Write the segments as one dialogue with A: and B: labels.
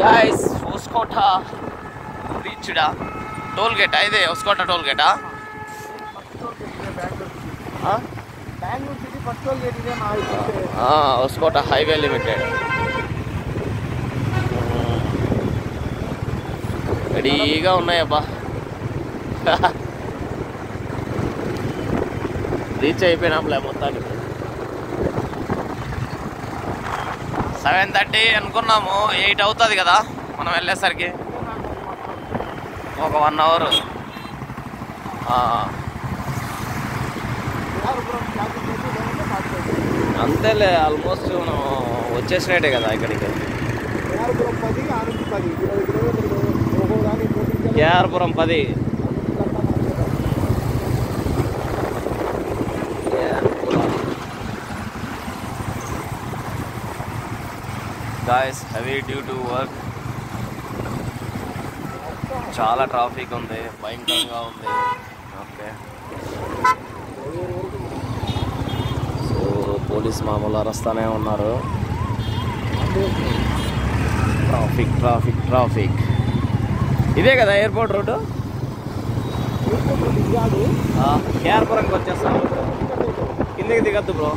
A: Guys Hosakote reached toll gate ಇದೆ Hosakote toll gate
B: Bangalore city first toll gate ಇದೆ
A: Hosakote highway limited రెడీగా ఉన్నాయబ్బా reach అయిపోయినాంలే మొత్తానికి 7:30 అనుకున్నాము 8 అవుతుంది కదా మనం వెళ్ళేసరికి ఒక 1 అవర్ అంతేలే ఆల్మోస్ట్ మనం వచ్చేసినట్టే కదా ఇక్కడికి KR Puram 10 guys heavy due to work చాలా ట్రాఫిక్ ఉంది భయంకరంగా ఉంది ఓకే సో పోలీస్ మామూలు అరుస్తూనే ఉన్నారు ట్రాఫిక్ ట్రాఫిక్ ట్రాఫిక్ ఇదే కదా ఎయిర్పోర్ట్ రోడ్డు కేఆర్పురంకి వచ్చేస్తాం కిందికి దిగద్దు బ్రో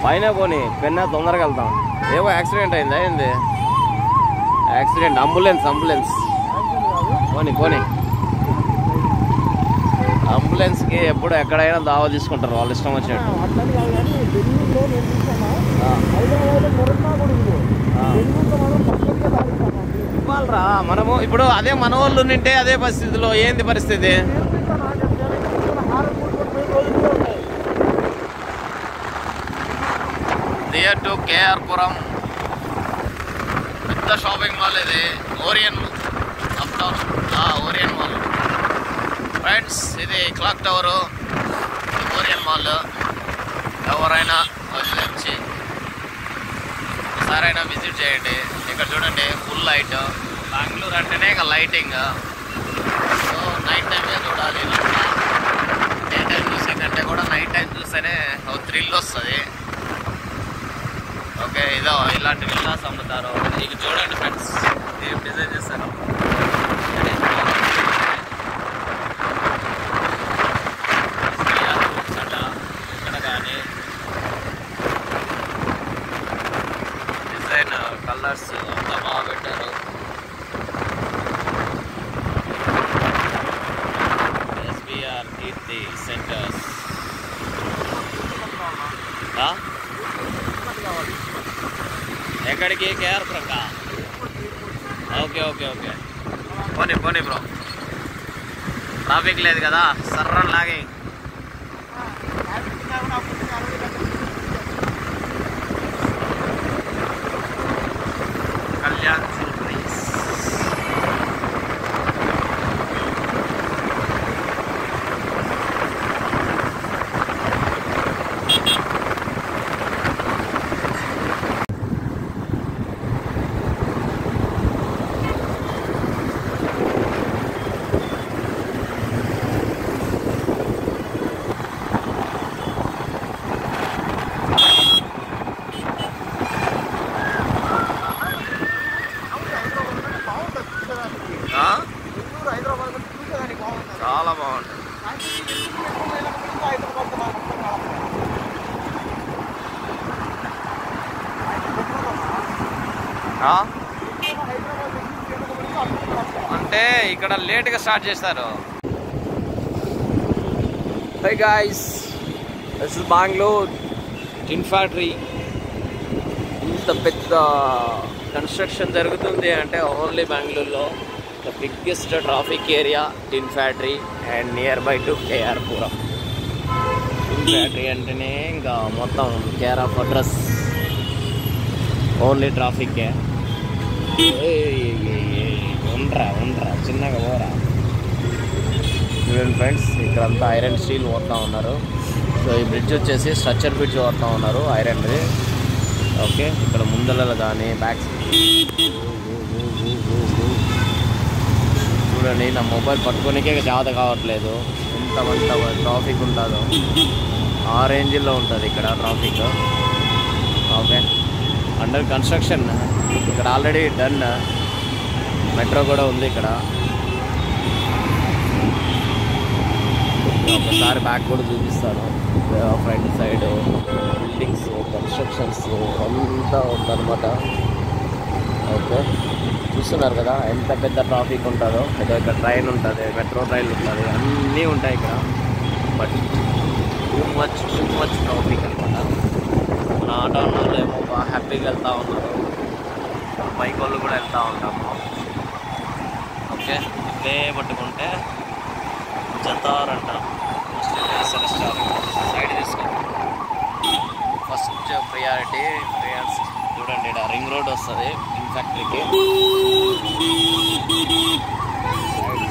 A: పైన పోనీ పెన్నా తొందరగా వెళ్తాం ఏమో యాక్సిడెంట్ అయిందా ఏంది యాక్సిడెంట్ అంబులెన్స్ పోనీ అంబులెన్స్కి ఎప్పుడు ఎక్కడైనా దావా తీసుకుంటారు వాళ్ళు ఇష్టం వచ్చినట్టు ఇవ్వాలరా మనము ఇప్పుడు అదే మన వాళ్ళు నింటే అదే పరిస్థితిలో ఏంది పరిస్థితి నియర్ టు కేఆర్పురం పెద్ద షాపింగ్ మాల్ ఇది Orion uptown Orion mall friends ఇది క్లాక్ టవరు ఓరియన్ మాల్ ఎవరైనా వచ్చి ఒకసారైనా విజిట్ చేయండి ఇక్కడ చూడండి ఫుల్ లైట్ బెంగళూరు అంటేనే ఇక లైటింగ్ సో నైట్ టైమే చూడాలి డే టైం చూసే కంటే కూడా నైట్ టైం చూస్తేనే ఒక థ్రిల్ వస్తుంది ఓకే ఇదో ఇలాంటి విల్లాస్ అమ్ముతారు ఇక చూడండి ఫ్రెండ్స్ ఏం డిజైన్ చేస్తారు ఇక్కడ కానీ డిజైన్ కలర్స్ అంతా బాగా పెట్టారు ఎస్బిఆర్ కీర్తి సెంటర్స్ ఎక్కడికి కేఆర్పురంకా ఓకే పోనీ బ్రో ట్రాఫిక్ లేదు కదా సర్రని లాగే కళ్యాణ్ సర్ప్రైజ్ చాలా బాగుంటుంది అంటే ఇక్కడ లేట్గా స్టార్ట్ చేస్తారు hi guys this is Bengaluru tin factory ఇంత పెద్ద కన్స్ట్రక్షన్ జరుగుతుంది అంటే ఓన్లీ బెంగళూరులో the biggest traffic area tin factory and near by to KR Puram tin factory అంటేనే ఇంకా మొత్తం కేర్ ఆఫ్ అడ్రస్ ఓన్లీ ట్రాఫిక్కే ఉండరా చిన్నగా పోరా చూడండి ఫ్రెండ్స్ ఇక్కడంతా ఐరన్ స్టీల్ పోతూ ఉన్నారు సో ఈ బ్రిడ్జ్ వచ్చేసి స్ట్రక్చర్ బ్రిడ్జ్ పోతూ ఉన్నారు ఐరన్ది ఓకే ఇక్కడ ముందల కానీ బ్యాక్ చూడండి నా మొబైల్ పట్టుకోనికే జాగ్రత్త కావట్లేదు ఇంతమంత ట్రాఫిక్ ఉంటుందో ఆ రేంజ్లో ఉంటుంది ఇక్కడ ట్రాఫిక్ ఓకే అండర్ కన్స్ట్రక్షన్. ఇక్కడ ఆల్రెడీ డన్. మెట్రో కూడా ఉంది ఇక్కడ. ఒకసారి బ్యాక్ కూడా చూపిస్తాను. ఫ్రంట్ సైడ్ బిల్డింగ్స్, కన్స్ట్రక్షన్స్ అంతా ఉందన్నమాట. ఓకే, చూస్తున్నారు కదా ఎంత పెద్ద ట్రాఫిక్ ఉంటుందో. ఏదో ఇక్కడ ట్రైన్ ఉంటుంది, మెట్రో ట్రైన్ ఉంటుంది, అన్నీ ఉంటాయి ఇక్కడ. బట్ టూ మచ్ ట్రాఫిక్ అనమాట. మన ఆటో వాళ్ళు ఏమో బాగా హ్యాపీగా వెళ్తూ ఉన్నారు, బైక్ వాళ్ళు కూడా వెళ్తూ ఉంటాము. ఓకే, ఇదే పట్టుకుంటే జతారంట రెస్టారెంట్ సైడ్ తీసుకో. ఫస్ట్ ప్రియారిటీ చూడండి, ఇక్కడ రింగ్ రోడ్ వస్తుంది ఇన్ ఫ్యాక్టరీకి.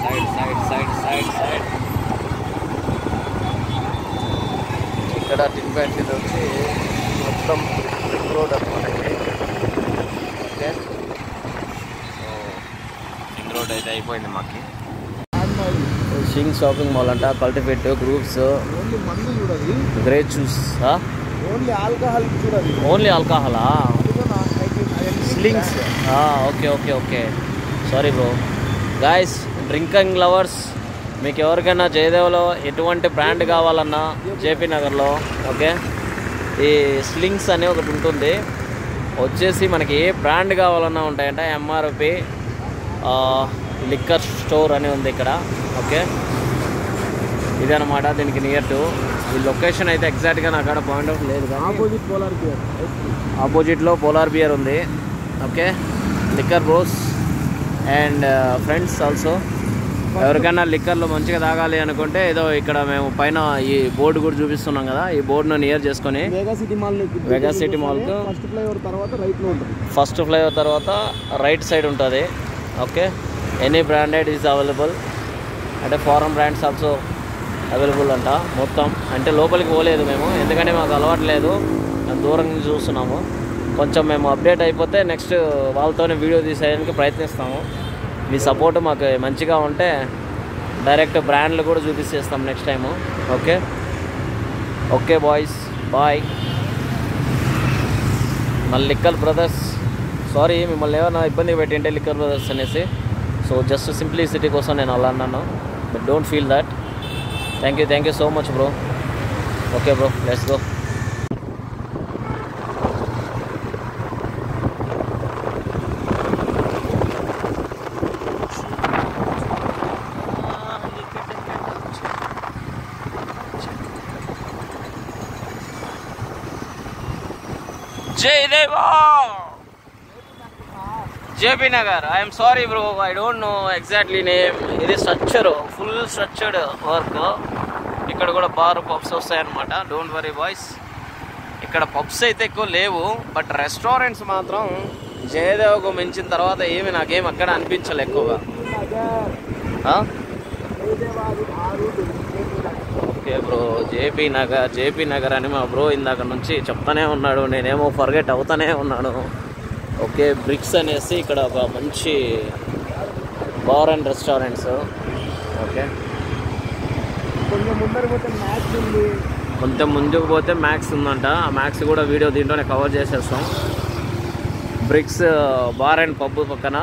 A: Side side side side side ఇక్కడ టిన్ ఫ్యాక్టరీ వచ్చి మొత్తం రింగ్ రోడ్ అనమాట ఇది. ఓకే, సో రింగ్ రోడ్ అయితే అయిపోయింది మాకు. షింగ్ షాపింగ్ మాల్ అంట, cultivate groups, great juice, only ఆల్కహాలా? Slings. Okay okay okay, sorry bro. Guys, drinking lovers, మీకు ఎవరికైనా జయదేవ్లో ఎటువంటి బ్రాండ్ కావాలన్నా జేపీ నగర్లో, ఓకే, ఈ స్లింగ్స్ అని ఒకటి ఉంటుంది. వచ్చేసి మనకి ఏ బ్రాండ్ కావాలన్నా ఉంటాయంట. ఎంఆర్పి లిక్కర్ స్టోర్ అని ఉంది ఇక్కడ. ఓకే, ఇదనమాట దీనికి నియర్ టు. ఈ లొకేషన్ అయితే ఎగ్జాక్ట్గా నాకు అక్కడ పాయింట్ అవుట్ లేదు, కానీ ఆపోజిట్లో పోలార్ బియర్ ఉంది. Okay, liquor bros and friends also. ఎవరికైనా లిక్కర్లో మంచిగా తాగాలి అనుకుంటే ఏదో ఇక్కడ మేము పైన ఈ బోర్డు కూడా చూపిస్తున్నాం కదా, ఈ బోర్డును నియర్ చేసుకొని మెగా సిటీ మాల్కు ఫస్ట్ ఫ్లైఓవర్ తర్వాత రైట్ సైడ్ ఉంటుంది. Okay, any branded is available, అంటే ఫారెన్ బ్రాండ్స్ ఆల్సో అవైలబుల్ అంట. మొత్తం అంటే లోపలికి పోలేదు మేము, ఎందుకంటే మాకు అలవాటు లేదు, దూరం నుంచి చూస్తున్నాము. కొంచెం మేము అప్డేట్ అయిపోతే నెక్స్ట్ వాళ్ళతోనే వీడియో తీసేయడానికి ప్రయత్నిస్తాము. మీ సపోర్ట్ మాకు మంచిగా ఉంటే డైరెక్ట్ బ్రాండ్లు కూడా చూపిస్తేస్తాం next time. Okay okay boys, bye. మళ్ళీ లిక్కర్ బ్రదర్స్, సారీ మిమ్మల్ని ఏమైనా ఇబ్బంది పెట్టింటే లిక్కర్ బ్రదర్స్ అనేసి. సో జస్ట్ సింప్లిసిటీ కోసం నేను అలా అన్నాను, but don't feel that. Thank you so much bro. Okay bro, let's go. Jayadeva, JP Nagar. I'm sorry bro, I don't know exactly name. ఇది స్ట్రక్చర్, ఫుల్ స్ట్రక్చర్డ్ వర్క్. ఇక్కడ కూడా bar pubs వస్తాయన్నమాట. Don't worry boys, ఇక్కడ pubs అయితే ఎక్కువ లేవు, but restaurants మాత్రం జయదేవ్కు మించిన తర్వాత ఏమి నాకేం అక్కడ అనిపించలే ఎక్కువగా. ఓకే బ్రో, జేపీ నగర్ అని మా బ్రో ఇందాక నుంచి చెప్తానే ఉన్నాడు, నేనేమో ఫర్గెట్ అవుతానే ఉన్నాను. ఓకే, బ్రిక్స్ అనేసి ఇక్కడ ఒక మంచి బార్ అండ్ రెస్టారెంట్స్. ఓకే, కొంచెం ముందుకు పోతే మ్యాక్స్ ఉందంట. ఆ మ్యాక్స్ కూడా వీడియో దీంట్లోనే కవర్ చేసేస్తాం. బ్రిక్స్ బార్ అండ్ పబ్ పక్కన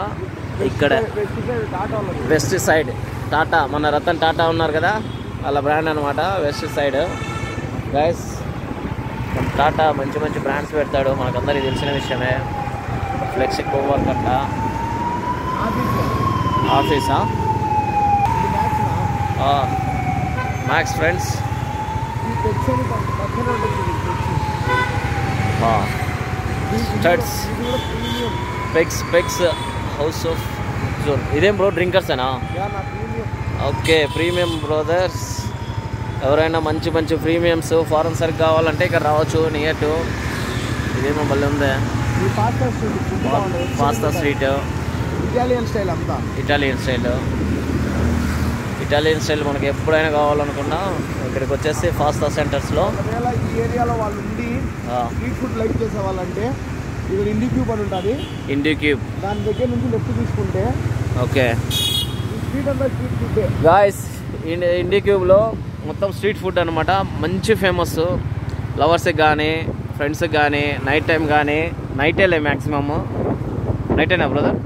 A: ఇక్కడ వెస్ట్ సైడ్ టాటా, మన రతన్ టాటా ఉన్నారు కదా, వాళ్ళ బ్రాండ్ అనమాట వెస్ట్ సైడ్. గైస్, టాటా మంచి మంచి బ్రాండ్స్ పెడతాడు, మనకందరికీ తెలిసిన విషయమే. ఫ్లెక్సీ కోవర్ కట్ట ఆఫీసా, max friends. Studs, pecks house of zone. ఇదేం బ్రో, డ్రింకర్సేనా? Okay, premium brothers. ఎవరైనా మంచి మంచి ప్రీమియమ్స్ ఫారెన్ సర్క్ కావాలంటే ఇక్కడ రావచ్చు. నియర్ టు ఇదేమో మళ్ళీ ఉందే పాస్తా స్ట్రీట్, ఇటాలియన్ స్టైల్ మనకి ఎప్పుడైనా కావాలనుకున్నా ఇక్కడికి వచ్చేసి పాస్తా సెంటర్స్లో.
B: ఈ ఏరియాలో వాళ్ళు ఉండి స్ట్రీట్ ఫుడ్ లైక్ చేసే వాళ్ళంటే ఇక్కడ ఇండి క్యూబ్ అని ఉంటుంది.
A: ఇండి క్యూబ్
B: దాని దగ్గర నుంచి లెఫ్ట్ తీసుకుంటే
A: ఓకే,
B: స్ట్రీట్ అంతా స్ట్రీట్ ఫుడ్.
A: గాయస్, ఇండి క్యూబ్లో మొత్తం స్ట్రీట్ ఫుడ్ అనమాట. మంచి ఫేమస్, లవర్స్కి కానీ ఫ్రెండ్స్కి కానీ నైట్ టైం కానీ నైటేలే మ్యాక్సిమమ్ నైటేనా బ్రదర్?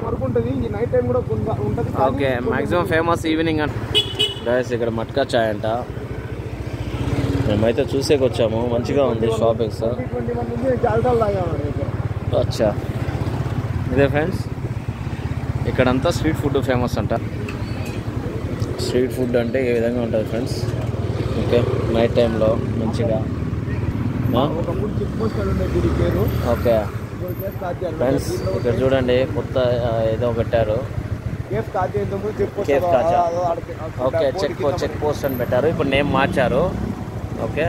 B: వరకు ఉంటుంది, ఈ నైట్ టైం కూడా ఉంటుంది.
A: ఓకే, మ్యాక్సిమం ఫేమస్ ఈవినింగ్ అంట గైస్. ఇక్కడ మట్కా చాయ్ అంట. మేమైతే చూసేకి వచ్చాము, మంచిగా ఉంది షాపింగ్స్. అచ్చా, ఇదే ఫ్రెండ్స్, ఇక్కడంతా స్ట్రీట్ ఫుడ్ ఫేమస్ అంట. స్ట్రీట్ ఫుడ్ అంటే ఏ విధంగా ఉంటుంది ఫ్రెండ్స్. ఓకే, నైట్ టైంలో మంచిగా. ఓకే ఫ్రెండ్స్, ఇక్కడ చూడండి కొత్త ఏదో పెట్టారు, కేఫ్ కాచా. ఓకే, చెక్ పోస్ట్ అని పెట్టారు, ఇప్పుడు నేమ్ మార్చారు. ఓకే,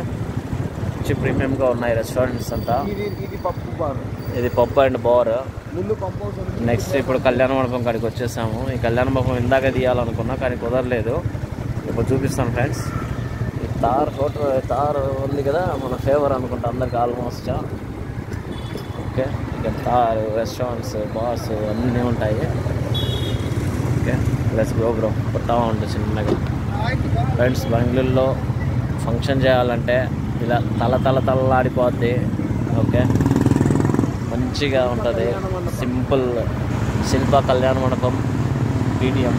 A: మంచి ప్రీమియంగా ఉన్నాయి రెస్టారెంట్స్ అంతా. ఇది పబ్ అండ్ బార్. నెక్స్ట్ ఇప్పుడు కళ్యాణ మండపం కాడికి వచ్చేసాము. ఈ కళ్యాణ మండపం ఇందాక తీయాలనుకున్నా కానీ కుదరలేదు. ఇప్పుడు చూపిస్తాను ఫ్రెండ్స్. ఈ తార్ ఉంది కదా, మన ఫేవర్ అనుకుంటా అందరికి ఆల్మోస్ట్. ఓకే, ఇక్కడ తార్ రెస్టారెంట్స్ బార్స్ అన్నీ ఉంటాయి. Okay, let's go bro. కొత్త ఉంటుంది చిన్నగా ఫ్రెండ్స్. బెంగళూరులో ఫంక్షన్ చేయాలంటే ఇలా తలలాడిపోద్ది. ఓకే, మంచిగా ఉంటుంది. సింపుల్ శిల్ప కళ్యాణ మండపం PDM.